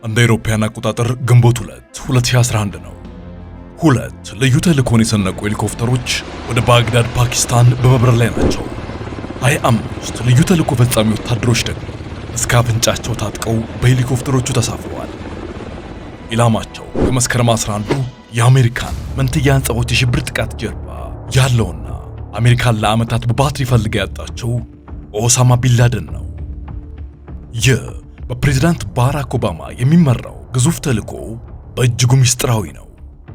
እንደ አውሮፓውያን አቆጣጠር ግንቦት 2 2011 ነው። ሁለት ልዩ ተልእኮን የሰነቁ ሄሊኮፕተሮች ወደ ባግዳድ ፓኪስታን በመብረር ላይ ናቸው። 25 ልዩ ተልእኮ ፈጻሚ ወታደሮች ደግሞ እስከ አፍንጫቸው ታጥቀው በሄሊኮፕተሮቹ ተሳፍረዋል። ኢላማቸው ከመስከረም 11 የአሜሪካን መንትያ ህንጻዎች የሽብር ጥቃት ጀርባ ያለውና አሜሪካን ለዓመታት በባትሪ ፈልጋ ያጣቸው ኦሳማ ቢንላደን ነው። ይህ በፕሬዝዳንት ባራክ ኦባማ የሚመራው ግዙፍ ተልእኮ በእጅጉ ምስጢራዊ ነው።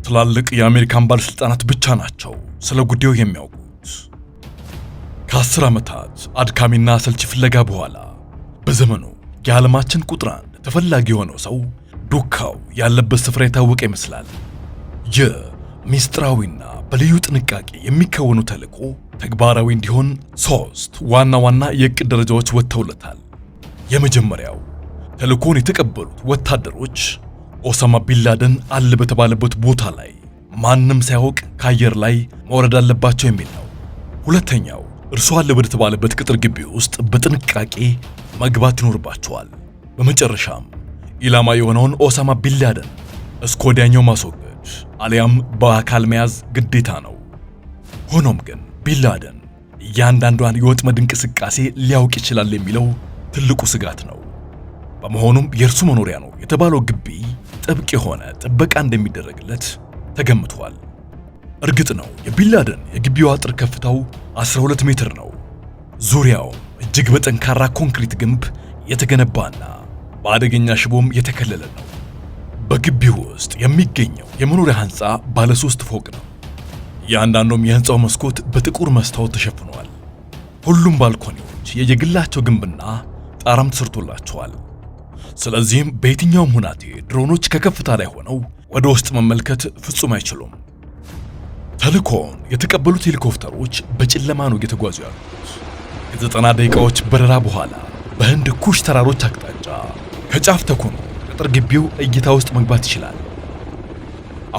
ትላልቅ የአሜሪካን ባለስልጣናት ብቻ ናቸው ስለ ጉዳዩ የሚያውቁት። ከ10 ዓመታት አድካሚና አሰልቺ ፍለጋ በኋላ በዘመኑ የዓለማችን ቁጥር 1 ተፈላጊ የሆነው ሰው ዱካው ያለበት ስፍራ የታወቀ ይመስላል። ይህ ምስጢራዊና በልዩ ጥንቃቄ የሚከወኑ ተልእኮ ተግባራዊ እንዲሆን 3 ዋና ዋና የእቅድ ደረጃዎች ወጥተውለታል። የመጀመሪያው ተልእኮን የተቀበሉት ወታደሮች ኦሳማ ቢንላደን አለ በተባለበት ቦታ ላይ ማንም ሳያውቅ ከአየር ላይ መውረድ አለባቸው የሚል ነው። ሁለተኛው እርሱ አለ በተባለበት ቅጥር ግቢ ውስጥ በጥንቃቄ መግባት ይኖርባቸዋል። በመጨረሻም ኢላማ የሆነውን ኦሳማ ቢንላደን እስከ ወዲያኛው ማስወገድ አሊያም በአካል መያዝ ግዴታ ነው። ሆኖም ግን ቢንላደን እያንዳንዷን የወጥመድ እንቅስቃሴ ሊያውቅ ይችላል የሚለው ትልቁ ስጋት ነው። በመሆኑም የእርሱ መኖሪያ ነው የተባለው ግቢ ጥብቅ የሆነ ጥበቃ እንደሚደረግለት ተገምቷል። እርግጥ ነው የቢንላደን የግቢው አጥር ከፍታው 12 ሜትር ነው። ዙሪያው እጅግ በጠንካራ ኮንክሪት ግንብ የተገነባና በአደገኛ ሽቦም የተከለለ ነው። በግቢው ውስጥ የሚገኘው የመኖሪያ ህንፃ ባለ 3 ፎቅ ነው። እያንዳንዱም የህንፃው መስኮት በጥቁር መስታወት ተሸፍኗል። ሁሉም ባልኮኒዎች የየግላቸው ግንብና ጣራም ተሰርቶላቸዋል። ስለዚህም በየትኛውም ሁናቴ ድሮኖች ከከፍታ ላይ ሆነው ወደ ውስጥ መመልከት ፍጹም አይችሉም። ተልእኮውን የተቀበሉት ሄሊኮፕተሮች በጨለማ ነው እየተጓዙ ያሉት። ከ90 ደቂቃዎች በረራ በኋላ በህንድ ኩሽ ተራሮች አቅጣጫ ከጫፍ ተኮኖ ቅጥር ግቢው እይታ ውስጥ መግባት ይችላል።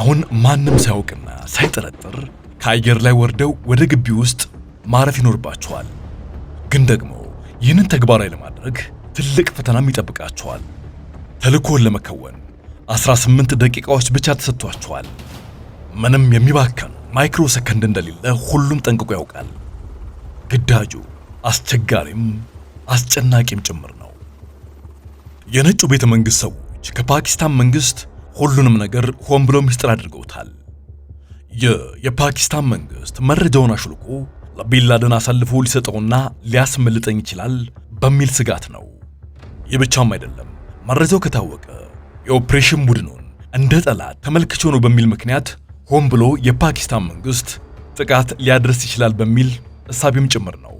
አሁን ማንም ሳያውቅና ሳይጠረጥር ከአየር ላይ ወርደው ወደ ግቢው ውስጥ ማረፍ ይኖርባቸዋል። ግን ደግሞ ይህንን ተግባራዊ ለማድረግ ትልቅ ፈተናም ይጠብቃቸዋል። ተልእኮውን ለመከወን 18 ደቂቃዎች ብቻ ተሰጥቷቸዋል። ምንም የሚባከን ማይክሮ ሰከንድ እንደሌለ ሁሉም ጠንቅቆ ያውቃል። ግዳጁ አስቸጋሪም አስጨናቂም ጭምር ነው። የነጩ ቤተ መንግስት ሰዎች ከፓኪስታን መንግስት ሁሉንም ነገር ሆን ብለው ምስጢር አድርገውታል። የፓኪስታን መንግስት መረጃውን አሽልቆ ለቢንላደን አሳልፎ ሊሰጠውና ሊያስመልጠኝ ይችላል በሚል ስጋት ነው። ይህ ብቻም አይደለም። መረጃው ከታወቀ የኦፕሬሽን ቡድኑን እንደ ጠላት ተመልክቼው ነው በሚል ምክንያት ሆን ብሎ የፓኪስታን መንግስት ጥቃት ሊያደርስ ይችላል በሚል እሳቤም ጭምር ነው።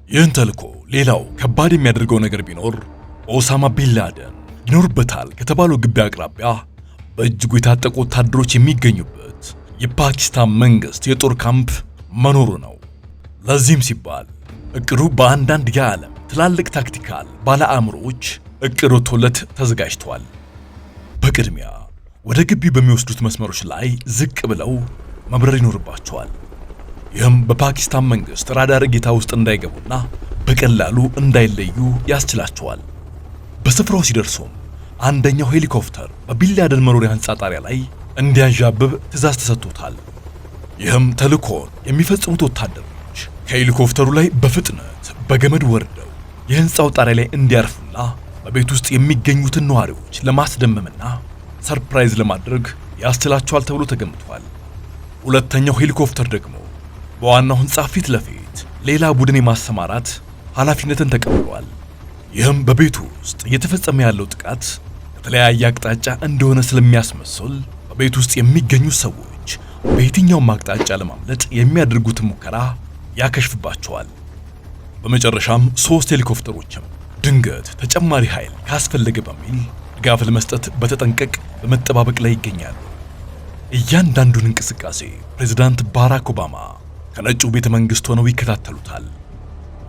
ይህን ተልእኮ ሌላው ከባድ የሚያደርገው ነገር ቢኖር ኦሳማ ቢንላደን ይኖርበታል ከተባለው ግቢ አቅራቢያ በእጅጉ የታጠቁ ወታደሮች የሚገኙበት የፓኪስታን መንግስት የጦር ካምፕ መኖሩ ነው። ለዚህም ሲባል እቅዱ በአንዳንድ የዓለም ትላልቅ ታክቲካል ባለ አእምሮዎች እቅድ ወጥቶለት ተዘጋጅቷል። በቅድሚያ ወደ ግቢው በሚወስዱት መስመሮች ላይ ዝቅ ብለው መብረር ይኖርባቸዋል። ይህም በፓኪስታን መንግስት ራዳር እይታ ውስጥ እንዳይገቡና በቀላሉ እንዳይለዩ ያስችላቸዋል። በስፍራው ሲደርሱም አንደኛው ሄሊኮፕተር በቢንላደን መኖሪያ ህንፃ ጣሪያ ላይ እንዲያንዣብብ ትዕዛዝ ተሰጥቶታል። ይህም ተልእኮውን የሚፈጽሙት ወታደሮች ከሄሊኮፕተሩ ላይ በፍጥነት በገመድ ወርደው የህንፃው ጣሪያ ላይ እንዲያርፉና በቤት ውስጥ የሚገኙትን ነዋሪዎች ለማስደመምና ሰርፕራይዝ ለማድረግ ያስችላቸዋል ተብሎ ተገምቷል። ሁለተኛው ሄሊኮፕተር ደግሞ በዋናው ህንፃ ፊት ለፊት ሌላ ቡድን የማሰማራት ኃላፊነትን ተቀብሏል። ይህም በቤቱ ውስጥ እየተፈጸመ ያለው ጥቃት ከተለያየ አቅጣጫ እንደሆነ ስለሚያስመስል በቤት ውስጥ የሚገኙ ሰዎች በየትኛውም አቅጣጫ ለማምለጥ የሚያደርጉትን ሙከራ ያከሽፍባቸዋል። በመጨረሻም 3 ሄሊኮፕተሮችም ድንገት ተጨማሪ ኃይል ካስፈለገ በሚል ድጋፍ ለመስጠት በተጠንቀቅ በመጠባበቅ ላይ ይገኛሉ። እያንዳንዱን እንቅስቃሴ ፕሬዝዳንት ባራክ ኦባማ ከነጩ ቤተ መንግስት ሆነው ይከታተሉታል።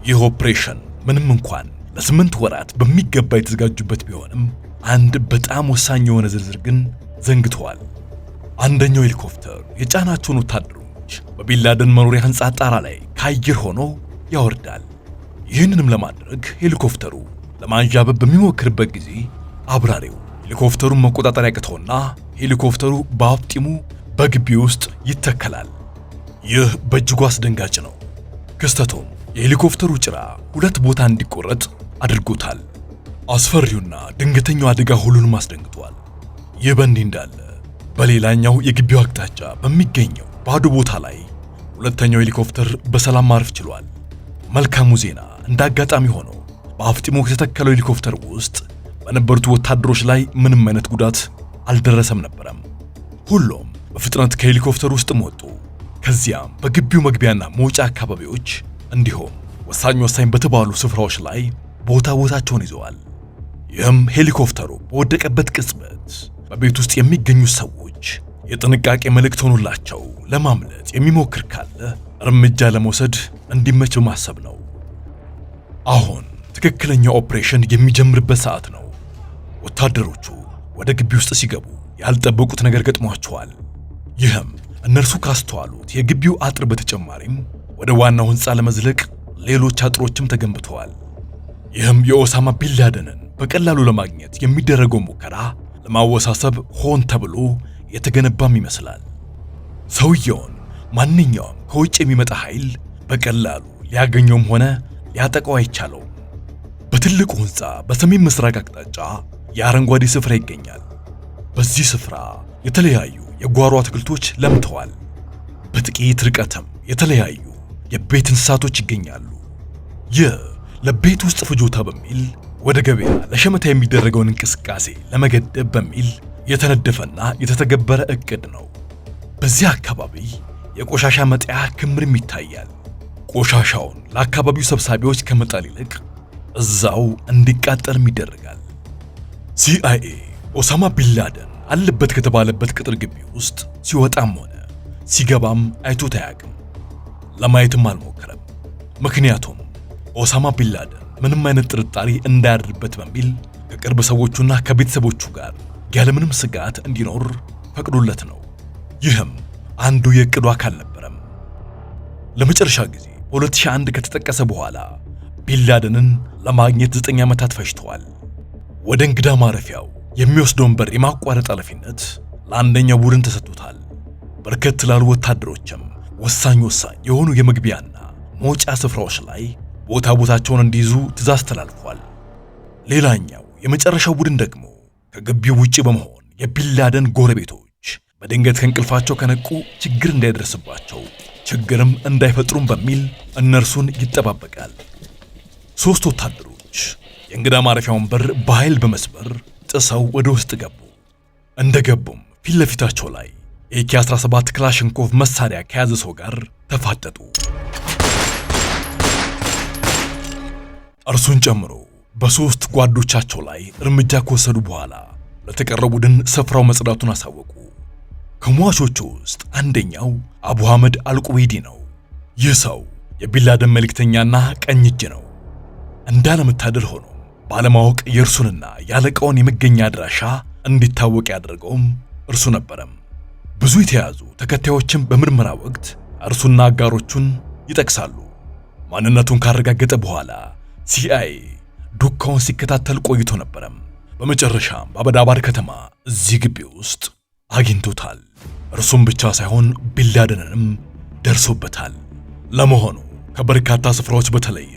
ይህ ኦፕሬሽን ምንም እንኳን ለ8 ወራት በሚገባ የተዘጋጁበት ቢሆንም አንድ በጣም ወሳኝ የሆነ ዝርዝር ግን ዘንግተዋል። አንደኛው ሄሊኮፕተር የጫናቸውን ወታደሮች በቢንላደን መኖሪያ ህንፃ ጣራ ላይ ከአየር ሆኖ ያወርዳል። ይህንንም ለማድረግ ሄሊኮፕተሩ ለማንዣበብ በሚሞክርበት ጊዜ አብራሪው ሄሊኮፕተሩን መቆጣጠር ያቅተውና ሄሊኮፕተሩ በአፍጢሙ በግቢው ውስጥ ይተከላል። ይህ በእጅጉ አስደንጋጭ ነው። ክስተቱም የሄሊኮፕተሩ ጭራ ሁለት ቦታ እንዲቆረጥ አድርጎታል። አስፈሪውና ድንገተኛው አደጋ ሁሉንም አስደንግጧል። ይህ በእንዲህ እንዳለ በሌላኛው የግቢው አቅጣጫ በሚገኘው ባዶ ቦታ ላይ ሁለተኛው ሄሊኮፕተር በሰላም ማረፍ ችሏል። መልካሙ ዜና እንደ አጋጣሚ ሆኖ በአፍጢሙ ከተተከለው ሄሊኮፕተር ውስጥ በነበሩት ወታደሮች ላይ ምንም አይነት ጉዳት አልደረሰም ነበረም። ሁሉም በፍጥነት ከሄሊኮፕተሩ ውስጥ ወጡ። ከዚያም በግቢው መግቢያና መውጫ አካባቢዎች እንዲሁም ወሳኝ በተባሉ ስፍራዎች ላይ ቦታቸውን ይዘዋል። ይህም ሄሊኮፕተሩ በወደቀበት ቅጽበት በቤት ውስጥ የሚገኙ ሰዎች የጥንቃቄ መልእክት ሆኖላቸው ለማምለጥ የሚሞክር ካለ እርምጃ ለመውሰድ እንዲመች በማሰብ ነው። አሁን ትክክለኛው ኦፕሬሽን የሚጀምርበት ሰዓት ነው። ወታደሮቹ ወደ ግቢ ውስጥ ሲገቡ ያልጠበቁት ነገር ገጥሟቸዋል። ይህም እነርሱ ካስተዋሉት የግቢው አጥር በተጨማሪም ወደ ዋናው ሕንፃ ለመዝለቅ ሌሎች አጥሮችም ተገንብተዋል። ይህም የኦሳማ ቢንላደንን በቀላሉ ለማግኘት የሚደረገው ሙከራ ለማወሳሰብ ሆን ተብሎ የተገነባም ይመስላል። ሰውየውን ማንኛውም ከውጭ የሚመጣ ኃይል በቀላሉ ሊያገኘውም ሆነ ሊያጠቃው አይቻለውም። በትልቁ ሕንፃ በሰሜን ምስራቅ አቅጣጫ የአረንጓዴ ስፍራ ይገኛል። በዚህ ስፍራ የተለያዩ የጓሮ አትክልቶች ለምተዋል። በጥቂት ርቀትም የተለያዩ የቤት እንስሳቶች ይገኛሉ። ይህ ለቤት ውስጥ ፍጆታ በሚል ወደ ገበያ ለሸመታ የሚደረገውን እንቅስቃሴ ለመገደብ በሚል የተነደፈና የተተገበረ እቅድ ነው። በዚህ አካባቢ የቆሻሻ መጣያ ክምርም ይታያል። ቆሻሻውን ለአካባቢው ሰብሳቢዎች ከመጣል ይልቅ እዛው እንዲቃጠልም ይደረጋል። ሲአይኤ ኦሳማ ቢንላደን አለበት ከተባለበት ቅጥር ግቢ ውስጥ ሲወጣም ሆነ ሲገባም አይቶት አያውቅም። ለማየትም አልሞከረም። ምክንያቱም ኦሳማ ቢንላደን ምንም አይነት ጥርጣሬ እንዳያድርበት በሚል ከቅርብ ሰዎቹና ከቤተሰቦቹ ጋር ያለምንም ስጋት እንዲኖር ፈቅዶለት ነው። ይህም አንዱ የእቅዱ አካል ነበረም። ለመጨረሻ ጊዜ በ2001 ከተጠቀሰ በኋላ ቢንላደንን ለማግኘት 9 ዓመታት ፈጅተዋል። ወደ እንግዳ ማረፊያው የሚወስደውን በር የማቋረጥ ኃላፊነት ለአንደኛው ቡድን ተሰጥቶታል። በርከት ላሉ ወታደሮችም ወሳኝ የሆኑ የመግቢያና መውጫ ስፍራዎች ላይ ቦታቸውን እንዲይዙ ትዕዛዝ ተላልፏል። ሌላኛው የመጨረሻው ቡድን ደግሞ ከግቢው ውጪ በመሆን የቢንላደን ጎረቤቶች በድንገት ከእንቅልፋቸው ከነቁ ችግር እንዳይደርስባቸው ችግርም እንዳይፈጥሩም በሚል እነርሱን ይጠባበቃል። 3 ወታደሮች የእንግዳ ማረፊያውን በር በኃይል በመስበር ጥሰው ወደ ውስጥ ገቡ። እንደገቡም ፊት ለፊታቸው ላይ AK-17 ክላሽንኮቭ መሳሪያ ከያዘ ሰው ጋር ተፋጠጡ። እርሱን ጨምሮ በ3 ጓዶቻቸው ላይ እርምጃ ከወሰዱ በኋላ ለተቀረው ቡድን ስፍራው መጽዳቱን አሳወቁ። ከሟቾቹ ውስጥ አንደኛው አቡ አህመድ አልቁዌይዲ ነው። ይህ ሰው የቢንላደን መልእክተኛና ቀኝ እጅ ነው። እንዳለመታደል ሆኖ ባለማወቅ የእርሱንና ያለቃውን የመገኛ አድራሻ እንዲታወቅ ያደረገውም እርሱ ነበረም። ብዙ የተያዙ ተከታዮችም በምርመራ ወቅት እርሱና አጋሮቹን ይጠቅሳሉ። ማንነቱን ካረጋገጠ በኋላ ሲአይኤ ዱካውን ሲከታተል ቆይቶ ነበረም። በመጨረሻም በአበዳባድ ከተማ እዚህ ግቢ ውስጥ አግኝቶታል። እርሱም ብቻ ሳይሆን ቢንላደንንም ደርሶበታል። ለመሆኑ ከበርካታ ስፍራዎች በተለየ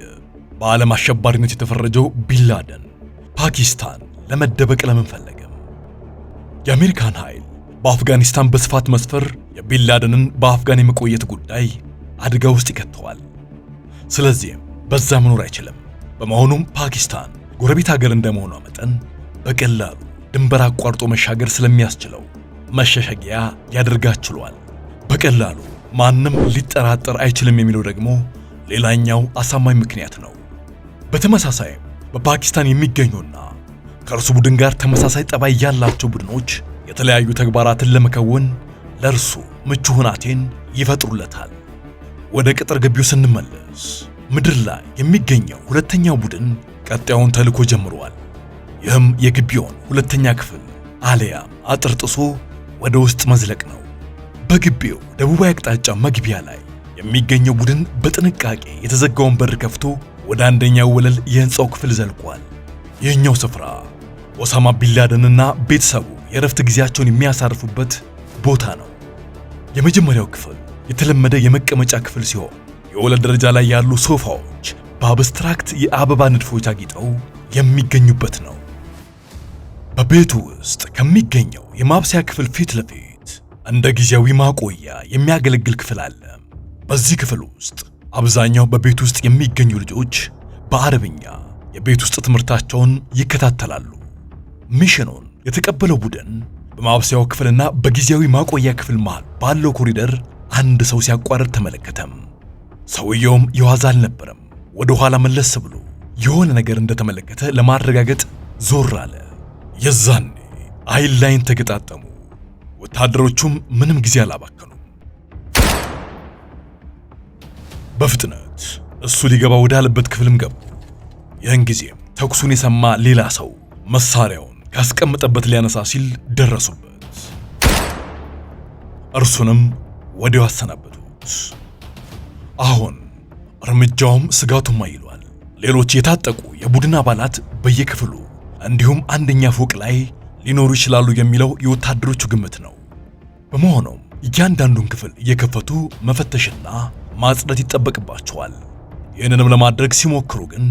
በዓለም አሸባሪነት የተፈረጀው ቢንላደን ፓኪስታን ለመደበቅ ለምን ፈለገም? የአሜሪካን ኃይል በአፍጋኒስታን በስፋት መስፈር የቢንላደንን በአፍጋን የመቆየት ጉዳይ አደጋ ውስጥ ይከተዋል። ስለዚህም በዛ መኖር አይችልም። በመሆኑም ፓኪስታን ጎረቤት ሀገር እንደመሆኗ መጠን በቀላሉ ድንበር አቋርጦ መሻገር ስለሚያስችለው መሸሸጊያ ሊያደርጋት ችሏል። በቀላሉ ማንም ሊጠራጠር አይችልም የሚለው ደግሞ ሌላኛው አሳማኝ ምክንያት ነው። በተመሳሳይም በፓኪስታን የሚገኙና ከእርሱ ቡድን ጋር ተመሳሳይ ጠባይ ያላቸው ቡድኖች የተለያዩ ተግባራትን ለመከወን ለእርሱ ምቹ ሁናቴን ይፈጥሩለታል። ወደ ቅጥር ግቢው ስንመለስ ምድር ላይ የሚገኘው ሁለተኛው ቡድን ቀጣዩን ተልዕኮ ጀምሯል። ይህም የግቢውን ሁለተኛ ክፍል አሊያም አጥር ጥሶ ወደ ውስጥ መዝለቅ ነው። በግቢው ደቡባዊ አቅጣጫ መግቢያ ላይ የሚገኘው ቡድን በጥንቃቄ የተዘጋውን በር ከፍቶ ወደ አንደኛው ወለል የህንፃው ክፍል ዘልቋል። ይህኛው ስፍራ ኦሳማ ቢንላደንና ቤተሰቡ የእረፍት ጊዜያቸውን የሚያሳርፉበት ቦታ ነው። የመጀመሪያው ክፍል የተለመደ የመቀመጫ ክፍል ሲሆን የወለል ደረጃ ላይ ያሉ ሶፋዎች በአብስትራክት የአበባ ንድፎች አጊጠው የሚገኙበት ነው። በቤቱ ውስጥ ከሚገኘው የማብሰያ ክፍል ፊት ለፊት እንደ ጊዜያዊ ማቆያ የሚያገለግል ክፍል አለ። በዚህ ክፍል ውስጥ አብዛኛው በቤት ውስጥ የሚገኙ ልጆች በአረብኛ የቤት ውስጥ ትምህርታቸውን ይከታተላሉ። ሚሽኑን የተቀበለው ቡድን በማብሰያው ክፍልና በጊዜያዊ ማቆያ ክፍል መሃል ባለው ኮሪደር አንድ ሰው ሲያቋርጥ ተመለከተም። ሰውየውም የዋዛ አልነበረም። ወደ ኋላ መለስ ብሎ የሆነ ነገር እንደተመለከተ ለማረጋገጥ ዞር አለ። የዛኔ አይን ላይን ተገጣጠሙ። ወታደሮቹም ምንም ጊዜ አላባከኑም። በፍጥነት እሱ ሊገባ ወዳለበት ክፍልም ገቡ። ይህን ጊዜም ተኩሱን የሰማ ሌላ ሰው መሳሪያውን ካስቀመጠበት ሊያነሳ ሲል ደረሱበት። እርሱንም ወዲያው አሰናበቱት። አሁን እርምጃውም ስጋቱም አይሏል። ሌሎች የታጠቁ የቡድን አባላት በየክፍሉ እንዲሁም አንደኛ ፎቅ ላይ ሊኖሩ ይችላሉ የሚለው የወታደሮቹ ግምት ነው። በመሆኑም እያንዳንዱን ክፍል እየከፈቱ መፈተሽና ማጽዳት ይጠበቅባቸዋል። ይህንንም ለማድረግ ሲሞክሩ ግን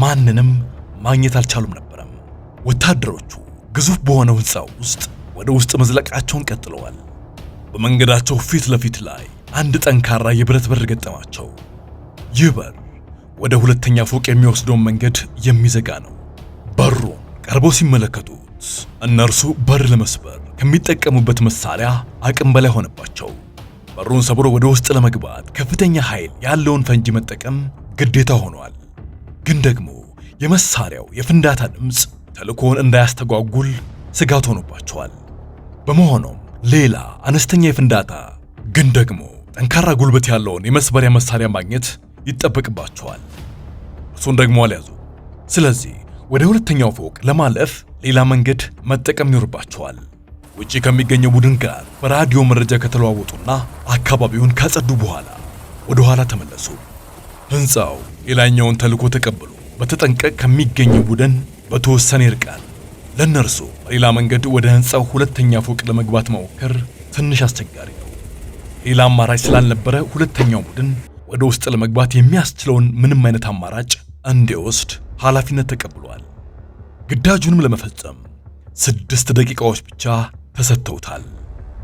ማንንም ማግኘት አልቻሉም ነበረም። ወታደሮቹ ግዙፍ በሆነው ሕንፃ ውስጥ ወደ ውስጥ መዝለቃቸውን ቀጥለዋል። በመንገዳቸው ፊት ለፊት ላይ አንድ ጠንካራ የብረት በር ገጠማቸው። ይህ በር ወደ ሁለተኛ ፎቅ የሚወስደውን መንገድ የሚዘጋ ነው። በሩን ቀርበው ሲመለከቱት እነርሱ በር ለመስበር ከሚጠቀሙበት መሳሪያ አቅም በላይ ሆነባቸው። በሩን ሰብሮ ወደ ውስጥ ለመግባት ከፍተኛ ኃይል ያለውን ፈንጂ መጠቀም ግዴታ ሆኗል። ግን ደግሞ የመሳሪያው የፍንዳታ ድምፅ ተልእኮውን እንዳያስተጓጉል ስጋት ሆኖባቸዋል። በመሆኑም ሌላ አነስተኛ የፍንዳታ ግን ደግሞ ጠንካራ ጉልበት ያለውን የመስበሪያ መሳሪያ ማግኘት ይጠበቅባቸዋል። እሱን ደግሞ አልያዙ። ስለዚህ ወደ ሁለተኛው ፎቅ ለማለፍ ሌላ መንገድ መጠቀም ይኖርባቸዋል። ውጪ ከሚገኘው ቡድን ጋር በራዲዮ መረጃ ከተለዋወጡና አካባቢውን ካጸዱ በኋላ ወደ ኋላ ተመለሱ። ሕንፃው ሌላኛውን ተልእኮ ተቀብሎ በተጠንቀቅ ከሚገኘው ቡድን በተወሰነ ይርቃል። ለነርሱ ሌላ መንገድ ወደ ሕንፃው ሁለተኛ ፎቅ ለመግባት መሞከር ትንሽ አስቸጋሪ ነው። ሌላ አማራጭ ስላልነበረ ሁለተኛው ቡድን ወደ ውስጥ ለመግባት የሚያስችለውን ምንም አይነት አማራጭ እንዲወስድ ኃላፊነት ተቀብሏል። ግዳጁንም ለመፈጸም 6 ደቂቃዎች ብቻ ተሰጥተውታል።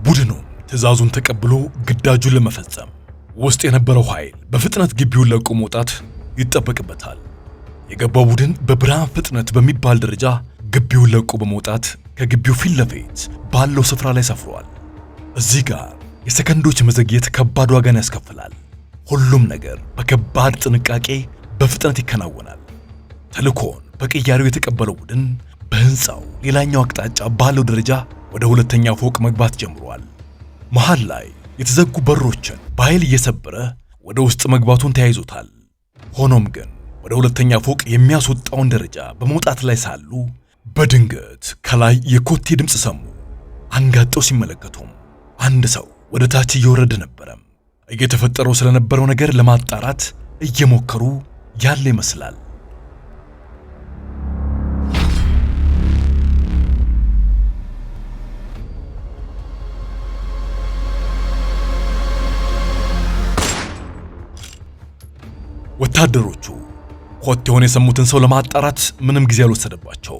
ቡድኑ ትዕዛዙን ተቀብሎ ግዳጁን ለመፈጸም ውስጥ የነበረው ኃይል በፍጥነት ግቢውን ለቆ መውጣት ይጠበቅበታል። የገባው ቡድን በብርሃን ፍጥነት በሚባል ደረጃ ግቢውን ለቆ በመውጣት ከግቢው ፊት ለፊት ባለው ስፍራ ላይ ሰፍሯል። እዚህ ጋር የሰከንዶች መዘግየት ከባድ ዋጋን ያስከፍላል። ሁሉም ነገር በከባድ ጥንቃቄ በፍጥነት ይከናወናል። ተልእኮውን በቅያሬው የተቀበለው ቡድን በሕንፃው ሌላኛው አቅጣጫ ባለው ደረጃ ወደ ሁለተኛ ፎቅ መግባት ጀምሯል። መሃል ላይ የተዘጉ በሮችን በኃይል እየሰበረ ወደ ውስጥ መግባቱን ተያይዞታል። ሆኖም ግን ወደ ሁለተኛ ፎቅ የሚያስወጣውን ደረጃ በመውጣት ላይ ሳሉ በድንገት ከላይ የኮቴ ድምፅ ሰሙ። አንጋጠው ሲመለከቱም አንድ ሰው ወደ ታች እየወረደ ነበረ። እየተፈጠረው ስለነበረው ነገር ለማጣራት እየሞከሩ ያለ ይመስላል። ወታደሮቹ ኮቴውን የሰሙትን ሰው ለማጣራት ምንም ጊዜ አልወሰደባቸው።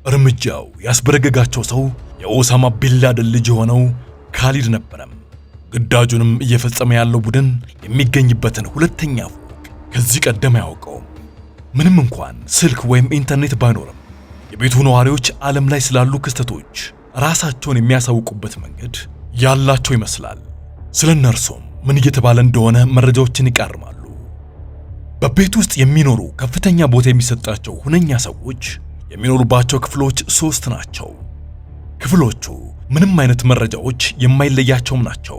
እርምጃው ያስበረገጋቸው ሰው የኦሳማ ቢንላደን ልጅ የሆነው ካሊድ ነበረም። ግዳጁንም እየፈጸመ ያለው ቡድን የሚገኝበትን ሁለተኛ ፎቅ ከዚህ ቀደም አያውቀውም። ምንም እንኳን ስልክ ወይም ኢንተርኔት ባይኖርም የቤቱ ነዋሪዎች ዓለም ላይ ስላሉ ክስተቶች ራሳቸውን የሚያሳውቁበት መንገድ ያላቸው ይመስላል። ስለነርሱም ምን እየተባለ እንደሆነ መረጃዎችን ይቃርማሉ። በቤት ውስጥ የሚኖሩ ከፍተኛ ቦታ የሚሰጣቸው ሁነኛ ሰዎች የሚኖሩባቸው ክፍሎች 3 ናቸው። ክፍሎቹ ምንም አይነት መረጃዎች የማይለያቸውም ናቸው።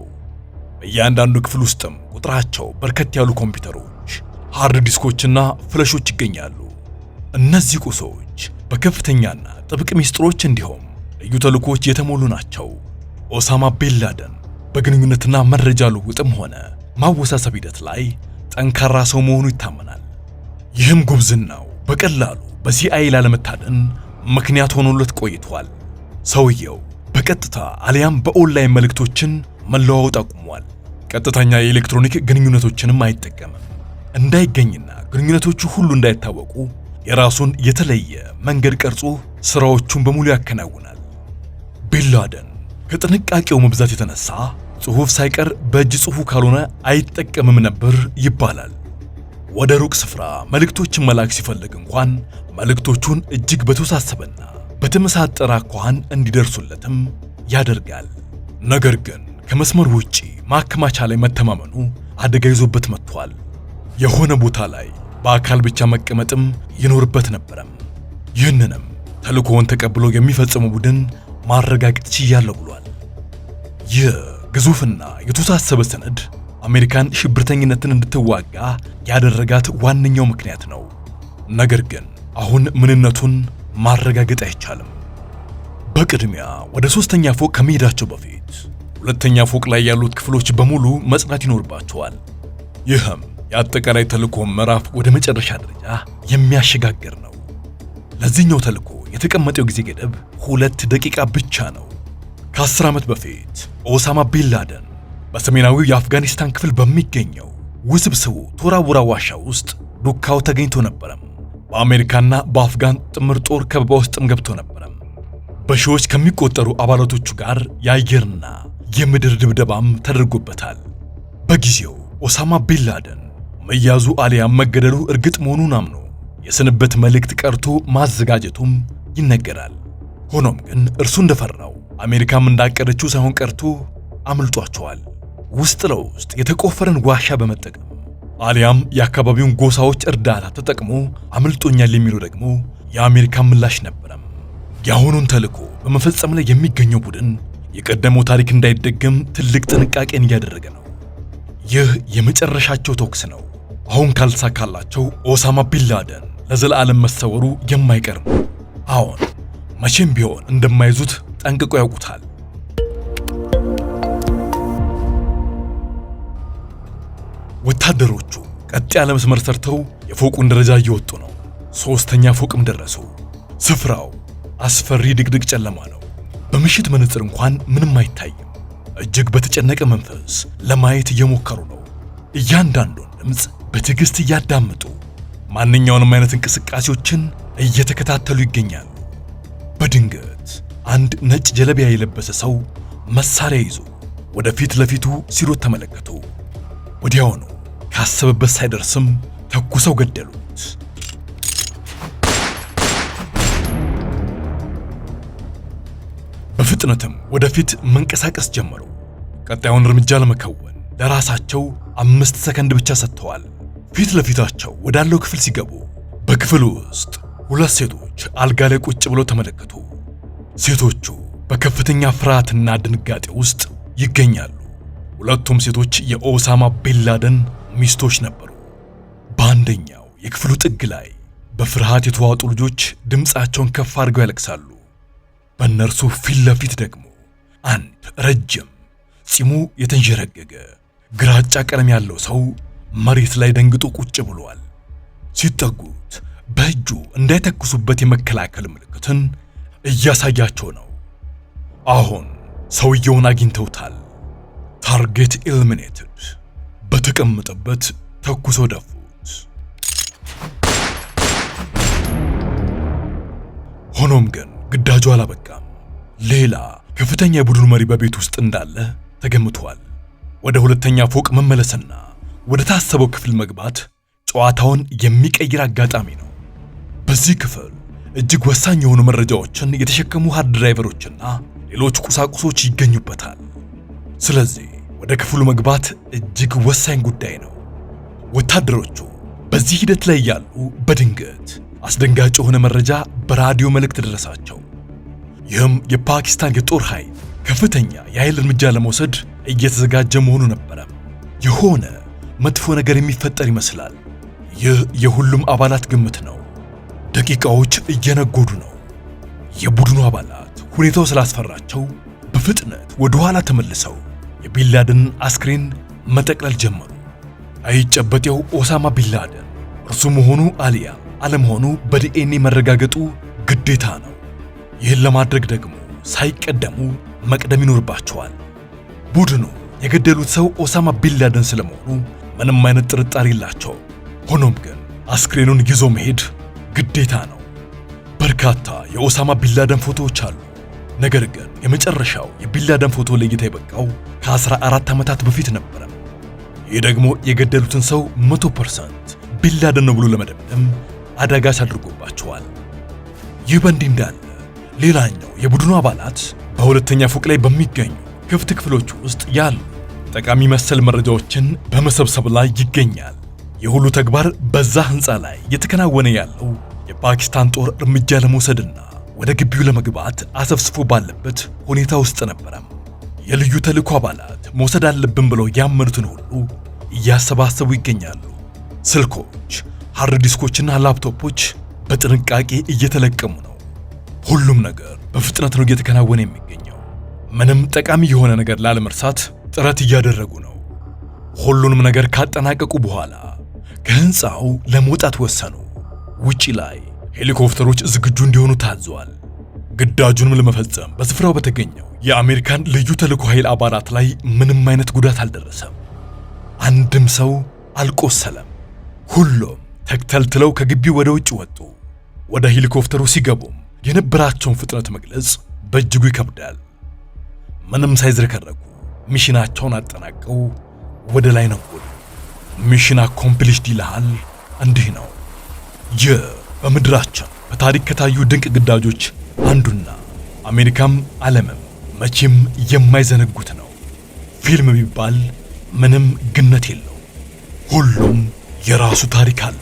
በእያንዳንዱ ክፍል ውስጥም ቁጥራቸው በርከት ያሉ ኮምፒውተሮች፣ ሃርድ ዲስኮችና ፍለሾች ይገኛሉ። እነዚህ ቁሶች በከፍተኛና ጥብቅ ሚስጥሮች እንዲሁም ልዩ ተልእኮች የተሞሉ ናቸው። ኦሳማ ቢንላደን በግንኙነትና መረጃ ልውውጥም ሆነ ማወሳሰብ ሂደት ላይ ጠንካራ ሰው መሆኑ ይታመናል። ይህም ጉብዝናው በቀላሉ በሲአይኤ ላለመታደን ምክንያት ሆኖለት ቆይቷል። ሰውየው በቀጥታ አሊያም በኦንላይን መልእክቶችን መለዋወጥ አቁሟል። ቀጥተኛ የኤሌክትሮኒክ ግንኙነቶችንም አይጠቀምም። እንዳይገኝና ግንኙነቶቹ ሁሉ እንዳይታወቁ የራሱን የተለየ መንገድ ቀርጾ ስራዎቹን በሙሉ ያከናውናል። ቢንላደን ከጥንቃቄው መብዛት የተነሳ ጽሑፍ ሳይቀር በእጅ ጽሑፉ ካልሆነ አይጠቀምም ነበር ይባላል። ወደ ሩቅ ስፍራ መልእክቶችን መላክ ሲፈልግ እንኳን መልእክቶቹን እጅግ በተወሳሰበና በተመሳጠረ አኳኋን እንዲደርሱለትም ያደርጋል። ነገር ግን ከመስመር ውጪ ማከማቻ ላይ መተማመኑ አደጋ ይዞበት መጥቷል። የሆነ ቦታ ላይ በአካል ብቻ መቀመጥም ይኖርበት ነበረም። ይህንንም ተልእኮውን ተቀብሎ የሚፈጽመው ቡድን ማረጋገጥ ችያለሁ ብሏል። ይህ ግዙፍና የተወሳሰበ ሰነድ አሜሪካን ሽብርተኝነትን እንድትዋጋ ያደረጋት ዋነኛው ምክንያት ነው። ነገር ግን አሁን ምንነቱን ማረጋገጥ አይቻልም። በቅድሚያ ወደ 3ኛ ፎቅ ከመሄዳቸው በፊት 2ኛ ፎቅ ላይ ያሉት ክፍሎች በሙሉ መጽናት ይኖርባቸዋል። ይህም የአጠቃላይ ተልእኮ ምዕራፍ ወደ መጨረሻ ደረጃ የሚያሸጋግር ነው። ለዚህኛው ተልእኮ የተቀመጠው ጊዜ ገደብ 2 ደቂቃ ብቻ ነው። ከ10 ዓመት በፊት ኦሳማ ቢንላደን በሰሜናዊው የአፍጋኒስታን ክፍል በሚገኘው ውስብስቡ ቶራ ቦራ ዋሻ ውስጥ ዱካው ተገኝቶ ነበረም። በአሜሪካና በአፍጋን ጥምር ጦር ከበባ ውስጥም ገብቶ ነበረም። በሺዎች ከሚቆጠሩ አባላቶቹ ጋር የአየርና የምድር ድብደባም ተደርጎበታል። በጊዜው ኦሳማ ቢንላደን መያዙ አሊያም መገደሉ እርግጥ መሆኑን አምኖ የስንበት መልእክት ቀርቶ ማዘጋጀቱም ይነገራል። ሆኖም ግን እርሱ እንደፈራው አሜሪካም እንዳቀደችው ሳይሆን ቀርቶ አምልጧቸዋል። ውስጥ ለውስጥ የተቆፈረን ዋሻ በመጠቀም አሊያም የአካባቢውን ጎሳዎች እርዳታ ተጠቅሞ አምልጦኛል የሚለው ደግሞ የአሜሪካ ምላሽ ነበረም። የአሁኑን ተልእኮ በመፈጸም ላይ የሚገኘው ቡድን የቀደመው ታሪክ እንዳይደገም ትልቅ ጥንቃቄን እያደረገ ነው። ይህ የመጨረሻቸው ተኩስ ነው። አሁን ካልተሳካላቸው ኦሳማ ቢንላደን ለዘላለም መሰወሩ የማይቀር ነው። አሁን መቼም ቢሆን እንደማይዙት ጠንቅቆ ያውቁታል። ወታደሮቹ ቀጥ ያለ መስመር ሰርተው የፎቁን ደረጃ እየወጡ ነው። 3ኛ ፎቅም ደረሱ። ስፍራው አስፈሪ ድቅድቅ ጨለማ ነው። በምሽት መነጽር እንኳን ምንም አይታይም። እጅግ በተጨነቀ መንፈስ ለማየት እየሞከሩ ነው። እያንዳንዱን ድምፅ በትዕግስት እያዳመጡ ማንኛውንም አይነት እንቅስቃሴዎችን እየተከታተሉ ይገኛሉ። በድንገት አንድ ነጭ ጀለቢያ የለበሰ ሰው መሳሪያ ይዞ ወደፊት ለፊቱ ሲሮጥ ተመለከቱ። ወዲያውኑ ካሰበበት ሳይደርስም ተኩሰው ገደሉት። በፍጥነትም ወደፊት መንቀሳቀስ ጀመሩ። ቀጣዩን እርምጃ ለመከወን ለራሳቸው 5 ሰከንድ ብቻ ሰጥተዋል። ፊት ለፊታቸው ወዳለው ክፍል ሲገቡ በክፍሉ ውስጥ 2 ሴቶች አልጋ ላይ ቁጭ ብለው ተመለከቱ። ሴቶቹ በከፍተኛ ፍርሃትና ድንጋጤ ውስጥ ይገኛሉ። ሁለቱም ሴቶች የኦሳማ ቢንላደን ሚስቶች ነበሩ። በአንደኛው የክፍሉ ጥግ ላይ በፍርሃት የተዋጡ ልጆች ድምፃቸውን ከፍ አድርገው ያለቅሳሉ። በእነርሱ ፊት ለፊት ደግሞ አንድ ረጅም ፂሙ የተንዠረገገ ግራጫ ቀለም ያለው ሰው መሬት ላይ ደንግጦ ቁጭ ብሏል። ሲጠጉት በእጁ እንዳይተኩሱበት የመከላከል ምልክትን እያሳያቸው ነው። አሁን ሰውየውን አግኝተውታል። ታርጌት ኢልሚኔትድ። በተቀመጠበት ተኩሰው ደፉት። ሆኖም ግን ግዳጁ አላበቃም። ሌላ ከፍተኛ የቡድኑ መሪ በቤት ውስጥ እንዳለ ተገምቷል። ወደ 2ኛ ፎቅ መመለስና ወደ ታሰበው ክፍል መግባት ጨዋታውን የሚቀይር አጋጣሚ ነው። በዚህ ክፍል እጅግ ወሳኝ የሆኑ መረጃዎችን የተሸከሙ ሃርድ ድራይቨሮችና ሌሎች ቁሳቁሶች ይገኙበታል። ስለዚህ ወደ ክፍሉ መግባት እጅግ ወሳኝ ጉዳይ ነው። ወታደሮቹ በዚህ ሂደት ላይ ያሉ በድንገት አስደንጋጭ የሆነ መረጃ በራዲዮ መልእክት ደረሳቸው። ይህም የፓኪስታን የጦር ኃይል ከፍተኛ የኃይል እርምጃ ለመውሰድ እየተዘጋጀ መሆኑ ነበረ። የሆነ መጥፎ ነገር የሚፈጠር ይመስላል። ይህ የሁሉም አባላት ግምት ነው። ደቂቃዎች እየነጎዱ ነው። የቡድኑ አባላት ሁኔታው ስላስፈራቸው በፍጥነት ወደ ኋላ ተመልሰው የቢንላደንን አስክሬን መጠቅለል ጀመሩ። አይጨበጤው ኦሳማ ቢንላደን እርሱ መሆኑ አሊያም አለመሆኑ በዲኤንኤ መረጋገጡ ግዴታ ነው። ይህን ለማድረግ ደግሞ ሳይቀደሙ መቅደም ይኖርባቸዋል። ቡድኑ የገደሉት ሰው ኦሳማ ቢንላደን ስለመሆኑ ምንም አይነት ጥርጣሬ የላቸውም። ሆኖም ግን አስክሬኑን ይዞ መሄድ ግዴታ ነው። በርካታ የኦሳማ ቢንላደን ፎቶዎች አሉ። ነገር ግን የመጨረሻው የቢንላደን ፎቶ ለእይታ የበቃው ከ14 ዓመታት በፊት ነበረ። ይህ ደግሞ የገደሉትን ሰው 100% ቢንላደን ነው ብሎ ለመደምደም አዳጋች አድርጎባቸዋል። ይህ በእንዲህ እንዳለ ሌላኛው የቡድኑ አባላት በሁለተኛ ፎቅ ላይ በሚገኙ ክፍት ክፍሎች ውስጥ ያሉ ጠቃሚ መሰል መረጃዎችን በመሰብሰብ ላይ ይገኛል። የሁሉ ተግባር በዛ ህንፃ ላይ እየተከናወነ ያለው የፓኪስታን ጦር እርምጃ ለመውሰድና ወደ ግቢው ለመግባት አሰፍስፎ ባለበት ሁኔታ ውስጥ ነበረ። የልዩ ተልእኮ አባላት መውሰድ አለብን ብለው ያመኑትን ሁሉ እያሰባሰቡ ይገኛሉ። ስልኮች፣ ሃርድ ዲስኮችና ላፕቶፖች በጥንቃቄ እየተለቀሙ ነው። ሁሉም ነገር በፍጥነት ነው እየተከናወነ የሚገኘው። ምንም ጠቃሚ የሆነ ነገር ላለመርሳት ጥረት እያደረጉ ነው። ሁሉንም ነገር ካጠናቀቁ በኋላ ከህንፃው ለመውጣት ወሰኑ። ውጪ ላይ ሄሊኮፕተሮች ዝግጁ እንዲሆኑ ታዘዋል። ግዳጁንም ለመፈጸም በስፍራው በተገኘው የአሜሪካን ልዩ ተልእኮ ኃይል አባላት ላይ ምንም አይነት ጉዳት አልደረሰም። አንድም ሰው አልቆሰለም። ሁሉም ተክተልትለው ከግቢው ወደ ውጭ ወጡ። ወደ ሄሊኮፕተሩ ሲገቡም የነበራቸውን ፍጥነት መግለጽ በእጅጉ ይከብዳል። ምንም ሳይዝረከረኩ ሚሽናቸውን አጠናቀው ወደ ላይ ነጎዱ። ሚሽን አኮምፕሊሽድ ይልሃል። እንዲህ ነው። ይህ በምድራችን በታሪክ ከታዩ ድንቅ ግዳጆች አንዱና አሜሪካም ዓለምም መቼም የማይዘነጉት ነው። ፊልም ቢባል ምንም ግነት የለው። ሁሉም የራሱ ታሪክ አለ።